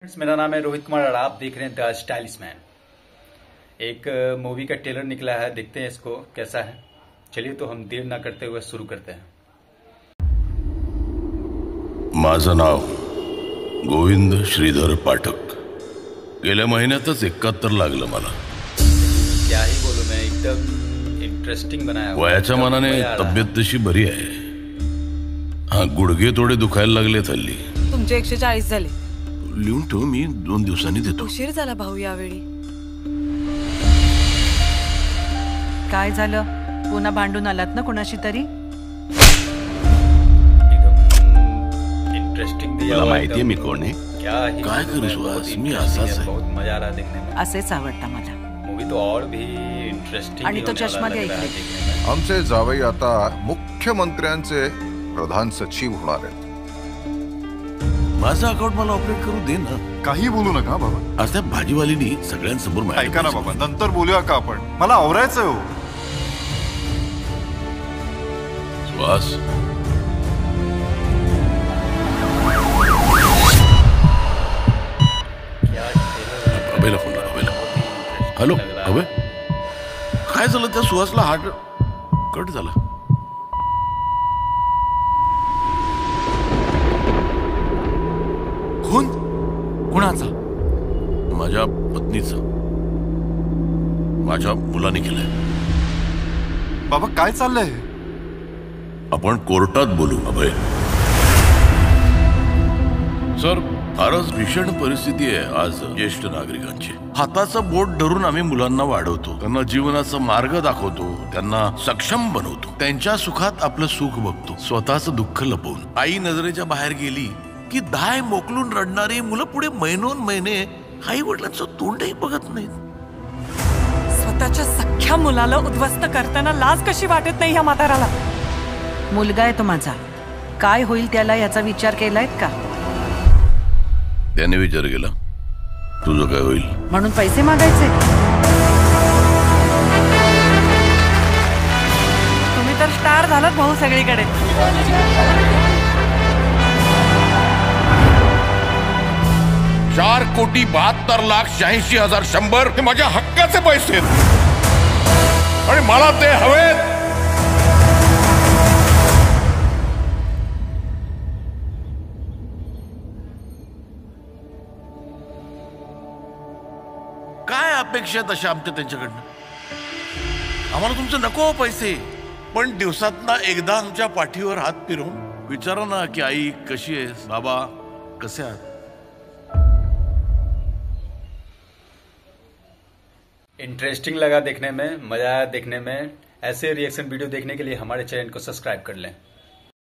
Friends, मेरा नाम है रोहित कुमार और आप देख रहे हैं द स्टाइलिश मैन। एक मूवी का ट्रेलर निकला है, देखते हैं इसको कैसा है। चलिए तो हम देर ना करते हुए शुरू करते हैं। माझं नाव गोविंद श्रीधर पाठक। गेल्या महिन्यातच 71 लागलं मला। क्या ही बोलूं मैं, एकदम इंटरेस्टिंग बनाया हुआ है। वयाच्या मानाने तब्येत तशी बरी आहे। हाँ, गुडघे थोडे दुखायला लागले हल्ली। तुमचे 140 झाले। लिहून ठेव, मी 2 दिवसांनी देतो। उशीर झाला भाऊ यावेळी। काय झालं? पुन्हा भांडून आलात ना कोणाशी तरी? इंटरेस्टिंग मला माहितीये मी कोण आहे। काय करू सुहास, मी असाच आहे। बहुत मजा आ रहा है देखने में। असेच आवडता मला। मूवी तो और भी इंटरेस्टिंग। आणि तो चष्मा द्या इकडे। आमचे जावई आता मुख्यमंत्र्यांचे प्रधान सचिव होणार आहेत। माझं अकाउंट मला ऑपरेट करू दे ना। काही बोलू नका बाबा। आज त्या भाजीवालीनी सगळ्यांसमोर ऐका ना बाबा, नंतर बोलूया का आपण? मला आवरायचं हो। सुहास, अभेला फोन लाव, अभेला। हॅलो अभे, काय झालं? त्या सुहासला हार्ट कट झाला। कोण? कुणाचा? माझ्या पत्नीचा, माझ्या मुलाने केलंय। बाबा काय चाललंय? आपण कोर्टात बोलू अभय। सर, फारच भीषण परिस्थिती आहे आज ज्येष्ठ नागरिकांची। हाताचं बोट धरून आम्ही मुलांना वाढवतो, त्यांना जीवनाचा मार्ग दाखवतो, त्यांना सक्षम बनवतो, त्यांच्या सुखात आपलं सुख बघतो, स्वतःचं दुःख लपवून। आई नजरेच्या बाहेर गेली की दाय मोकलून रडणारी मुलं पुढे महिनोन महिने आई वडिलांचं तोंडही बघत नाहीत। स्वतःच्या सख्ख्या मुलाला उद्ध्वस्त करताना लाज कशी वाटत नाही या म्हाताराला? मुलगा आहे तो माझा, काय होईल त्याला याचा विचार केलाय का? त्याने विचार केला, तुझं काय होईल म्हणून पैसे मागायचे? तुम्ही तर स्टार झालात भाऊ सगळीकडे। 4,72,86,100 हे माझ्या हक्काचे पैसे आहेत आणि मला ते हवेत। काय अपेक्षा तशा आमच्या त्यांच्याकडनं? आम्हाला तुमचं नको पैसे, पण दिवसातना एकदा आमच्या पाठीवर हात फिरवून विचारा ना की आई कशी आहेस, बाबा कसे आहात। इंटरेस्टिंग लगा देखने में, मजा आया देखने में। ऐसे रिएक्शन वीडियो देखने के लिए हमारे चैनल को सब्सक्राइब कर लें।